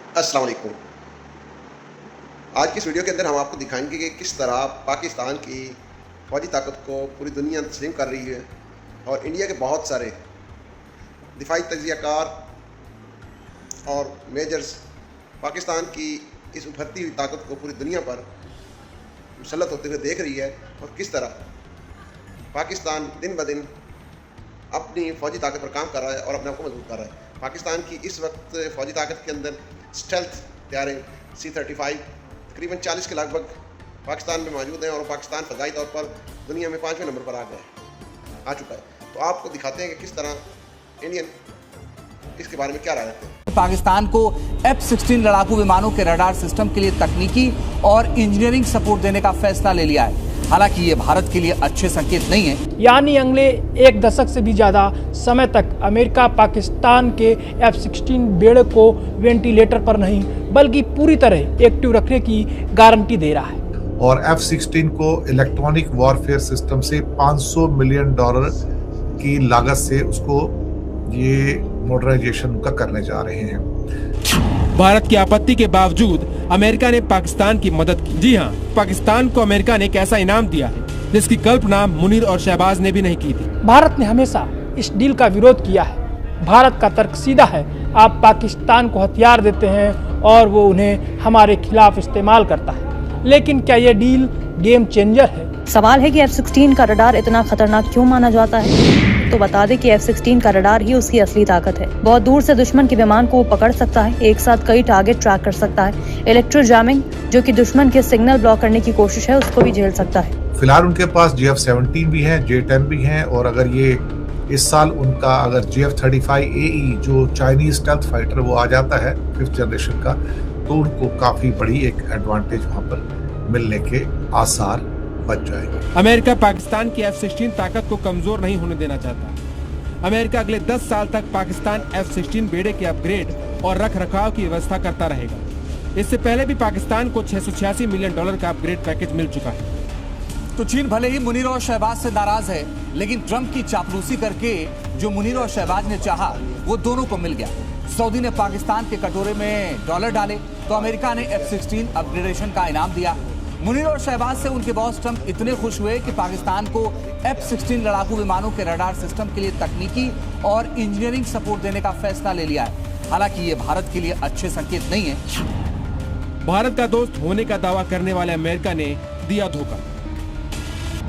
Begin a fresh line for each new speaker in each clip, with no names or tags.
अस्सलाम वालेकुम। आज की इस वीडियो के अंदर हम आपको दिखाएंगे कि किस तरह पाकिस्तान की फ़ौजी ताकत को पूरी दुनिया तस्लीम कर रही है और इंडिया के बहुत सारे दिफाई तजियाकार और मेजर्स पाकिस्तान की इस उभरती हुई ताकत को पूरी दुनिया पर मुसल्लत होते हुए देख रही है और किस तरह पाकिस्तान दिन ब दिन अपनी फ़ौजी ताकत पर काम कर रहा है और अपने आप को मजबूत कर रहा है। पाकिस्तान की इस वक्त फ़ौजी ताकत के अंदर स्टेल्थ तैयारें C-35 तकरीबन 40 के लगभग पाकिस्तान में मौजूद हैं और पाकिस्तान फ़ज़ाई तौर पर दुनिया में 5वें नंबर पर आ चुका है। तो आपको दिखाते हैं कि किस तरह इंडियन इसके बारे में क्या राय रखते हैं।
पाकिस्तान को F-16 लड़ाकू विमानों के रडार सिस्टम के लिए तकनीकी और इंजीनियरिंग सपोर्ट देने का फैसला ले लिया है। हालांकि ये भारत के लिए अच्छे संकेत नहीं है।
यानी अगले एक दशक से भी ज़्यादा समय तक अमेरिका पाकिस्तान के F-16 बेड़े को वेंटिलेटर पर नहीं बल्कि पूरी तरह एक्टिव रखने की गारंटी दे रहा है
और F-16 को इलेक्ट्रॉनिक वॉरफेयर सिस्टम से $500 मिलियन की लागत से उसको ये मॉडर्नाइजेशन का करने जा रहे हैं।
भारत की आपत्ति के बावजूद अमेरिका ने पाकिस्तान की मदद की। जी हाँ, पाकिस्तान को अमेरिका ने एक ऐसा इनाम दिया है जिसकी कल्पना मुनीर और शहबाज ने भी नहीं की थी।
भारत ने हमेशा इस डील का विरोध किया है। भारत का तर्क सीधा है, आप पाकिस्तान को हथियार देते हैं और वो उन्हें हमारे खिलाफ इस्तेमाल करता है। लेकिन क्या ये डील गेम चेंजर है?
सवाल है कि F-16 का रडार इतना खतरनाक क्यों माना जाता है? तो बता दें कि F-16 का रडार ही उसकी असली ताकत है। बहुत दूर से दुश्मन के विमान को पकड़ सकता है, एक साथ कई टारगेट ट्रैक कर सकता है। इलेक्ट्रो जैमिंग, जो कि दुश्मन के सिग्नल ब्लॉक करने की कोशिश है, उसको भी झेल सकता है।
फिलहाल उनके पास JF-17 भी है, J-10 भी है और अगर ये इस साल उनका अगर JF-35AE जो चाइनीज स्टेल्थ फाइटर वो आ जाता है 5th जनरेशन का, तो उनको काफी बड़ी एक एडवांटेज वहाँ पर मिलने के आसार बच जाएंगे।
अमेरिका पाकिस्तान की F-16 ताकत को कमजोर नहीं होने देना चाहता। अमेरिका अगले 10 साल तक पाकिस्तान F-16 बेड़े के अपग्रेड और रख रखाव की व्यवस्था करता रहेगा। इससे पहले भी पाकिस्तान को $686 मिलियन का अपग्रेड पैकेज मिल चुका है।
तो चीन भले ही मुनीर और शहबाज से नाराज है, लेकिन ट्रंप की चापलूसी करके जो मुनीर और शहबाज ने चाहा वो दोनों को मिल गया। सऊदी ने पाकिस्तान के कटोरे में डॉलर डाले तो अमेरिका ने F-16 अपग्रेडेशन का इनाम दिया। मुनीर और शहबाज से उनके बॉस ट्रंप इतने खुश हुए कि पाकिस्तान को F-16 लड़ाकू विमानों के रडार सिस्टम के लिए तकनीकी और इंजीनियरिंग सपोर्ट देने का फैसला ले लिया है। हालांकि ये भारत के लिए अच्छे संकेत नहीं है।
भारत का दोस्त होने का दावा करने वाले अमेरिका ने दिया धोखा।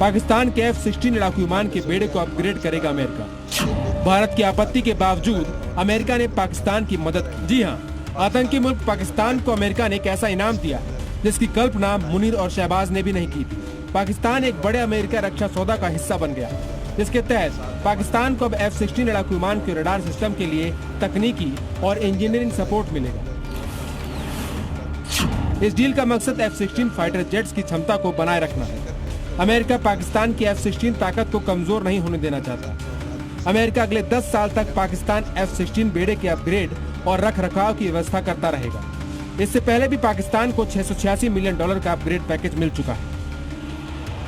पाकिस्तान के F-16 लड़ाकू विमान के बेड़े को अपग्रेड करेगा अमेरिका। भारत की आपत्ति के बावजूद अमेरिका ने पाकिस्तान की मदद की। जी हाँ, आतंकी मुल्क पाकिस्तान को अमेरिका ने एक ऐसा इनाम दिया जिसकी कल्पना मुनीर और शहबाज ने भी नहीं की थी। पाकिस्तान एक बड़े अमेरिका रक्षा सौदा का हिस्सा बन गया, जिसके तहत पाकिस्तान को अब F-16 लड़ाकू विमान के रडार सिस्टम के लिए तकनीकी और इंजीनियरिंग सपोर्ट मिलेगा। इस डील का मकसद F-16 फाइटर जेट्स की क्षमता को बनाए रखना है। अमेरिका पाकिस्तान की F-16 ताकत को कमजोर नहीं होने देना चाहता। अमेरिका अगले 10 साल तक पाकिस्तान F-16 बेड़े के अपग्रेड और रख रखाव की व्यवस्था करता रहेगा। इससे पहले भी पाकिस्तान को $686 मिलियन का अपग्रेड पैकेज मिल चुका है।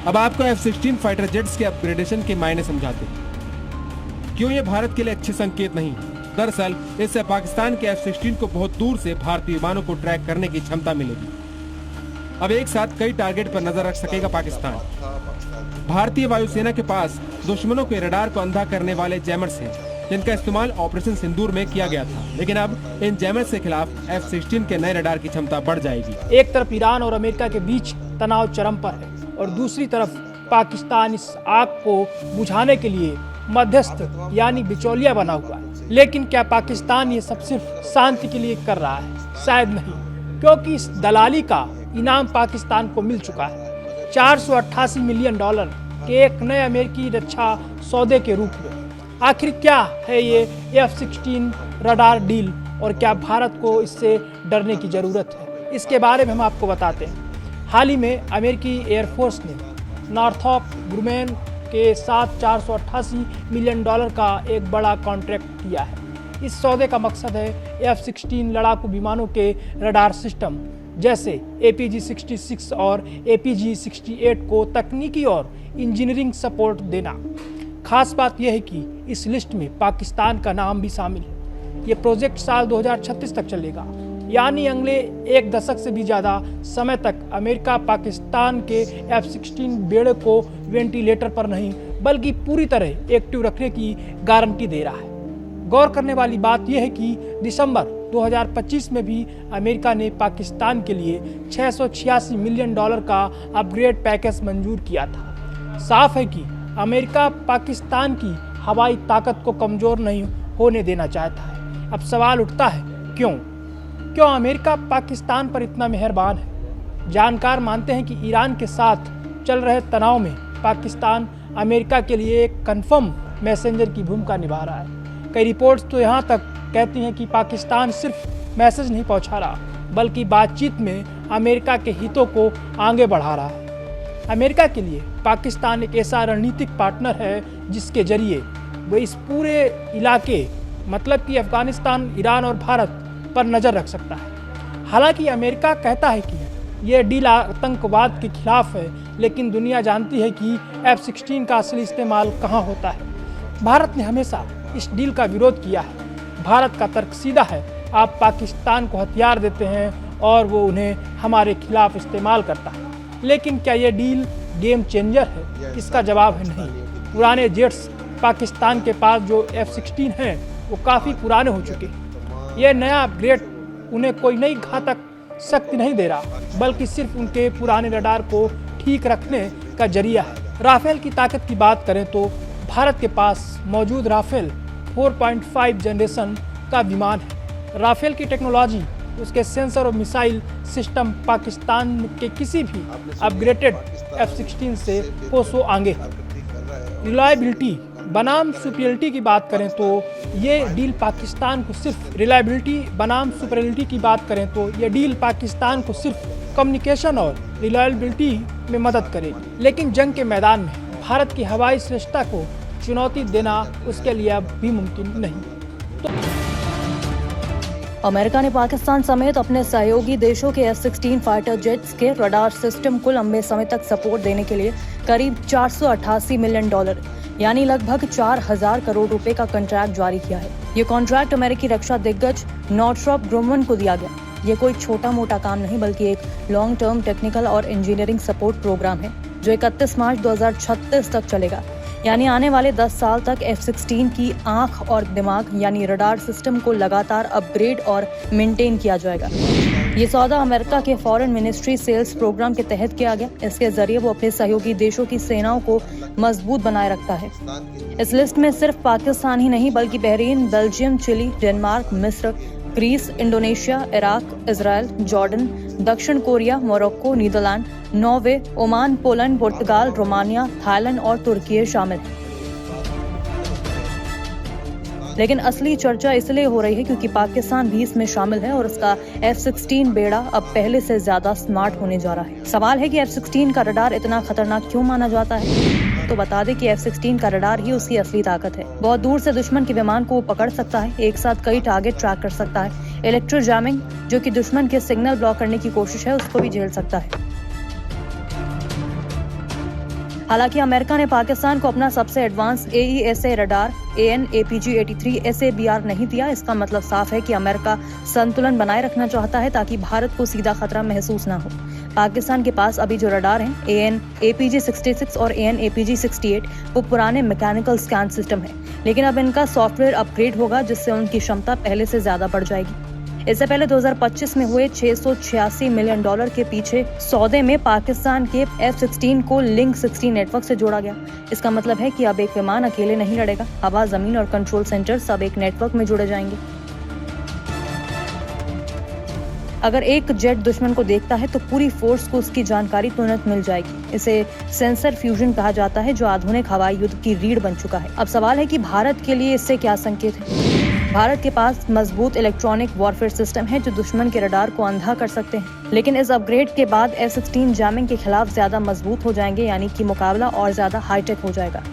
अब आपको F-16 फाइटर जेट्स के अपग्रेडेशन के मायने समझाते हैं। क्यों ये भारत के लिए अच्छे संकेत नहीं? दरअसल इससे पाकिस्तान के F-16 को बहुत दूर से भारतीय विमानों को ट्रैक करने की क्षमता मिलेगी। अब एक साथ कई टारगेट पर नजर रख सकेगा पाकिस्तान। भारतीय वायुसेना के पास दुश्मनों के रडार को अंधा करने वाले जैमर्स हैं, जिनका इस्तेमाल ऑपरेशन सिंदूर में किया गया था। लेकिन अब इन जैमर्स के खिलाफ F-16 के नए रडार की क्षमता बढ़ जाएगी।
एक तरफ ईरान और अमेरिका के बीच तनाव चरम पर है और दूसरी तरफ पाकिस्तान इस आग को बुझाने के लिए मध्यस्थ यानी बिचौलिया बना हुआ है। लेकिन क्या पाकिस्तान ये सब सिर्फ शांति के लिए कर रहा है? शायद नहीं, क्योंकि इस दलाली का इनाम पाकिस्तान को मिल चुका है $488 मिलियन के एक नए अमेरिकी रक्षा सौदे के रूप में। आखिर क्या है ये F-16 रडार डील और क्या भारत को इससे डरने की जरूरत है? इसके बारे में हम आपको बताते हैं। हाल ही में अमेरिकी एयरफोर्स ने नॉर्थॉप ग्रुमेन के साथ $488 मिलियन का एक बड़ा कॉन्ट्रैक्ट किया है। इस सौदे का मकसद है F-16 लड़ाकू विमानों के रडार सिस्टम जैसे APG-66 और APG-68 को तकनीकी और इंजीनियरिंग सपोर्ट देना। खास बात यह है कि इस लिस्ट में पाकिस्तान का नाम भी शामिल है। ये प्रोजेक्ट साल 2036 तक चलेगा। यानी अगले एक दशक से भी ज़्यादा समय तक अमेरिका पाकिस्तान के F-16 बेड़े को वेंटिलेटर पर नहीं बल्कि पूरी तरह एक्टिव रखने की गारंटी दे रहा है। गौर करने वाली बात यह है कि दिसंबर 2025 में भी अमेरिका ने पाकिस्तान के लिए $686 मिलियन का अपग्रेड पैकेज मंजूर किया था। साफ है कि अमेरिका पाकिस्तान की हवाई ताकत को कमज़ोर नहीं होने देना चाहता है। अब सवाल उठता है क्यों अमेरिका पाकिस्तान पर इतना मेहरबान है। जानकार मानते हैं कि ईरान के साथ चल रहे तनाव में पाकिस्तान अमेरिका के लिए एक कन्फर्म मैसेंजर की भूमिका निभा रहा है। कई रिपोर्ट्स तो यहाँ तक कहती हैं कि पाकिस्तान सिर्फ मैसेज नहीं पहुँचा रहा बल्कि बातचीत में अमेरिका के हितों को आगे बढ़ा रहा है। अमेरिका के लिए पाकिस्तान एक ऐसा रणनीतिक पार्टनर है जिसके जरिए वो इस पूरे इलाके मतलब कि अफगानिस्तान, ईरान और भारत पर नज़र रख सकता है। हालांकि अमेरिका कहता है कि ये डील आतंकवाद के खिलाफ है, लेकिन दुनिया जानती है कि F-16 का असली इस्तेमाल कहाँ होता है। भारत ने हमेशा इस डील का विरोध किया है। भारत का तर्क सीधा है, आप पाकिस्तान को हथियार देते हैं और वो उन्हें हमारे खिलाफ इस्तेमाल करता है। लेकिन क्या ये डील गेम चेंजर है? इसका जवाब है नहीं। पुराने जेट्स पाकिस्तान के पास जो F-16 हैं वो काफ़ी पुराने हो चुके हैं। ये नया अपग्रेड उन्हें कोई नई घातक शक्ति नहीं दे रहा बल्कि सिर्फ उनके पुराने रडार को ठीक रखने का जरिया है। राफेल की ताकत की बात करें तो भारत के पास मौजूद राफेल 4.5 जनरेशन का विमान है। राफेल की टेक्नोलॉजी, उसके सेंसर और मिसाइल सिस्टम पाकिस्तान के किसी भी अपग्रेडेड F-16 से कोसों आगे है। रिलायबिलिटी बनाम सुपीरियरिटी की बात करें तो ये डील पाकिस्तान को सिर्फ रिलायबिलिटी बनाम सुपीरियरिटी की बात करें तो ये डील पाकिस्तान को सिर्फ कम्युनिकेशन और रिलायबिलिटी में मदद करेगी, लेकिन जंग के मैदान में भारत की हवाई श्रेष्ठता को चुनौती देना उसके लिए अब भी मुमकिन नहीं।
अमेरिका ने पाकिस्तान समेत अपने सहयोगी देशों के F-16 फाइटर जेट्स के रडार सिस्टम को लंबे समय तक सपोर्ट देने के लिए करीब $488 मिलियन यानी लगभग 4,000 करोड़ रुपए का कॉन्ट्रैक्ट जारी किया है। ये कॉन्ट्रैक्ट अमेरिकी रक्षा दिग्गज नॉर्थरॉप ग्रुमन को दिया गया। ये कोई छोटा मोटा काम नहीं बल्कि एक लॉन्ग टर्म टेक्निकल और इंजीनियरिंग सपोर्ट प्रोग्राम है जो 31 मार्च 2036 तक चलेगा। यानी आने वाले 10 साल तक F-16 की आंख और दिमाग यानी रडार सिस्टम को लगातार अपग्रेड और मेंटेन किया जाएगा। ये सौदा अमेरिका के फॉरेन मिनिस्ट्री सेल्स प्रोग्राम के तहत किया गया। इसके जरिए वो अपने सहयोगी देशों की सेनाओं को मजबूत बनाए रखता है। इस लिस्ट में सिर्फ पाकिस्तान ही नहीं बल्कि बहरीन, बेल्जियम, चिली, डेनमार्क, मिस्र, Greece, Indonesia, Iraq, Israel, Jordan, दक्षिण Korea, Morocco, Netherlands, Norway, Oman, Poland, पुर्तगाल, रोमानिया, थाईलैंड और तुर्की शामिल हैं। लेकिन असली चर्चा इसलिए हो रही है क्योंकि पाकिस्तान भी इसमें शामिल है और उसका F-16 बेड़ा अब पहले से ज्यादा स्मार्ट होने जा रहा है। सवाल है कि F-16 का रडार इतना खतरनाक क्यों माना जाता है? तो बता दें कि F-16 का रडार ही उसकी असली ताकत है। बहुत दूर से दुश्मन के विमान को पकड़ सकता है, एक साथ कई टारगेट ट्रैक कर सकता है। इलेक्ट्रो जैमिंग जो कि दुश्मन के सिग्नल ब्लॉक करने की कोशिश है उसको भी झेल सकता है। हालांकि अमेरिका ने पाकिस्तान को अपना सबसे advance AESA radar AN/APG-83 SABR नहीं दिया। इसका मतलब साफ है कि अमेरिका संतुलन बनाए रखना चाहता है ताकि भारत को सीधा खतरा महसूस ना हो। पाकिस्तान के पास अभी जो रडार हैं AN/APG-66 और AN/APG-68 वो पुराने मैकेनिकल स्कैन सिस्टम है, लेकिन अब इनका सॉफ्टवेयर अपग्रेड होगा जिससे उनकी क्षमता पहले से ज्यादा बढ़ जाएगी। इससे पहले 2025 में हुए $686 मिलियन के पीछे सौदे में पाकिस्तान के F-16 को लिंक 16 नेटवर्क से जोड़ा गया। इसका मतलब है कि अब एक विमान अकेले नहीं लड़ेगा, हवा, जमीन और कंट्रोल सेंटर सब एक नेटवर्क में जुड़े जाएंगे। अगर एक जेट दुश्मन को देखता है तो पूरी फोर्स को उसकी जानकारी तुरंत मिल जाएगी। इसे सेंसर फ्यूजन कहा जाता है जो आधुनिक हवाई युद्ध की रीढ़ बन चुका है। अब सवाल है कि भारत के लिए इससे क्या संकेत है? भारत के पास मजबूत इलेक्ट्रॉनिक वॉरफेयर सिस्टम है जो दुश्मन के रडार को अंधा कर सकते हैं, लेकिन इस अपग्रेड के बाद F-16 जैमिंग के खिलाफ ज्यादा मजबूत हो जाएंगे, यानी कि मुकाबला और ज्यादा हाईटेक हो जाएगा।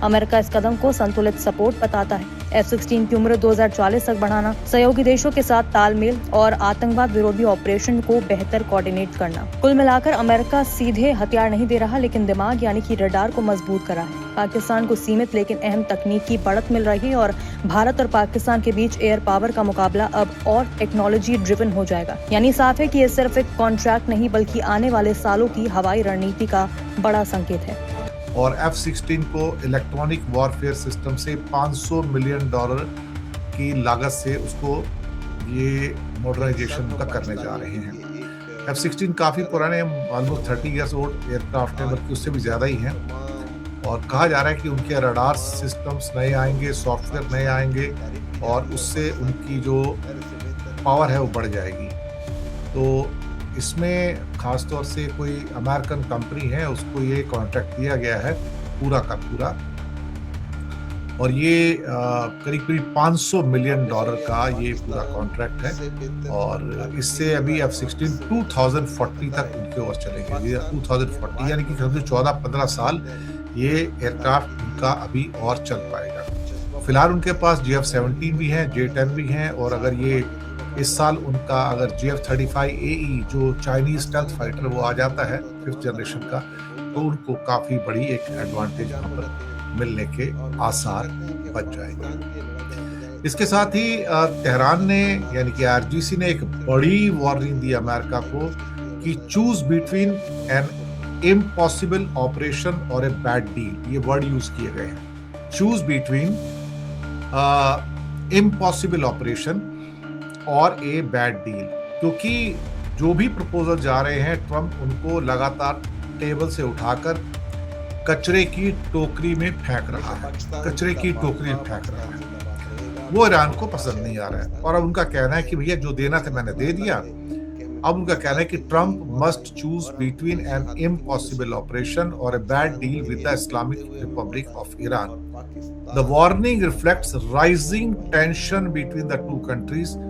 अमेरिका इस कदम को संतुलित सपोर्ट बताता है। F-16 की उम्र 2040 तक बढ़ाना, सहयोगी देशों के साथ तालमेल और आतंकवाद विरोधी ऑपरेशन को बेहतर कोऑर्डिनेट करना। कुल मिलाकर अमेरिका सीधे हथियार नहीं दे रहा, लेकिन दिमाग यानी कि रडार को मजबूत कर रहा है। पाकिस्तान को सीमित लेकिन अहम तकनीक की बढ़त मिल रही है और भारत और पाकिस्तान के बीच एयर पावर का मुकाबला अब और टेक्नोलॉजी ड्रिवन हो जाएगा। यानी साफ है कि ये सिर्फ एक कॉन्ट्रैक्ट नहीं बल्कि आने वाले सालों की हवाई रणनीति का बड़ा संकेत है।
और F-16 को इलेक्ट्रॉनिक वॉरफेयर सिस्टम से $500 मिलियन की लागत से उसको ये मॉडर्नाइजेशन का करने जा रहे हैं। F-16 काफ़ी पुराने, ऑलमोस्ट 30 ईयर्स ओल्ड एयरक्राफ्ट हैं, बल्कि उससे भी ज़्यादा ही हैं। और कहा जा रहा है कि उनके रडार सिस्टम्स नए आएंगे, सॉफ्टवेयर नए आएंगे और उससे उनकी जो पावर है वो बढ़ जाएगी। तो इसमें ख़ास तौर से कोई अमेरिकन कंपनी है, उसको ये कॉन्ट्रैक्ट दिया गया है पूरा का पूरा, और ये करीब करीब $500 मिलियन का ये पूरा कॉन्ट्रैक्ट है। और इससे अभी F-16 2040 तक उनके ओर चलेंगे। 2040 यानी कि 14-15 साल ये एयरक्राफ्ट उनका अभी और चल पाएगा। फिलहाल उनके पास JF-17 भी हैं, J-10 भी हैं, और अगर ये इस साल उनका अगर JF-35AE जो चाइनीज स्टेल्थ फाइटर वो आ जाता है 5th जनरेशन का, तो उनको काफ़ी बड़ी एक एडवांटेज यहाँ पर मिलने के आसार बन जाएंगे। इसके साथ ही तेहरान ने यानी कि RGC ने एक बड़ी वार्निंग दी अमेरिका को कि choose between an impossible operation और ए बैड डील। ये वर्ड यूज किए गए हैं, चूज बिटवीन इम्पॉसिबल ऑपरेशन और ए बैड डील, क्योंकि जो भी प्रपोजल जा रहे हैं ट्रम्प उनको लगातार टेबल से उठाकर कचरे की टोकरी में फेंक रहा है, कचरे की टोकरी में फेंक रहा है। वो ईरान को पसंद नहीं आ रहा है और अब उनका कहना है कि भैया जो देना था मैंने दे दिया। अब उनका कहना है कि Trump must choose between an impossible operation और a bad deal with the Islamic Republic of Iran. The warning reflects rising tension between the two countries,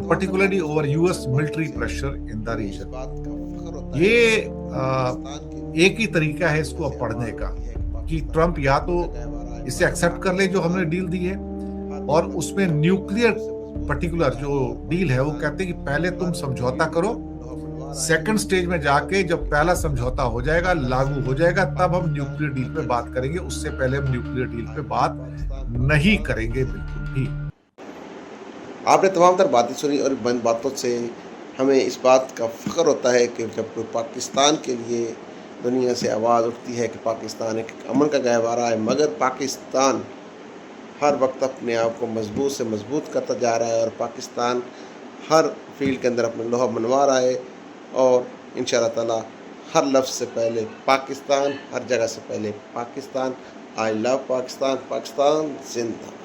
particularly over US military pressure in the region। ये एक ही तरीका है इसको अब पढ़ने का कि ट्रम्प या तो इसे एक्सेप्ट कर ले जो हमने डील दी है, और उसमें न्यूक्लियर पर्टिकुलर जो डील है वो कहते हैं कि पहले तुम समझौता करो, सेकंड स्टेज में जाके जब पहला समझौता हो जाएगा, लागू हो जाएगा, तब हम न्यूक्लियर डील पे बात करेंगे। उससे पहले हम न्यूक्लियर डील पे बात नहीं करेंगे बिल्कुल भी।
आपने तमाम तर बातें सुनी और इन बातों से हमें इस बात का फ़ख्र होता है कि जब कोई पाकिस्तान के लिए दुनिया से आवाज़ उठती है कि पाकिस्तान एक अमन का गहवारा है, मगर पाकिस्तान हर वक्त अपने आप को मजबूत से मजबूत करता जा रहा है और पाकिस्तान हर फील्ड के अंदर अपना लोहा मनवा रहा है। और इंशाअल्लाह ताला हर लफ्ज़ से पहले पाकिस्तान, हर जगह से पहले पाकिस्तान। आई लव पाकिस्तान, पाकिस्तान जिंदाबाद।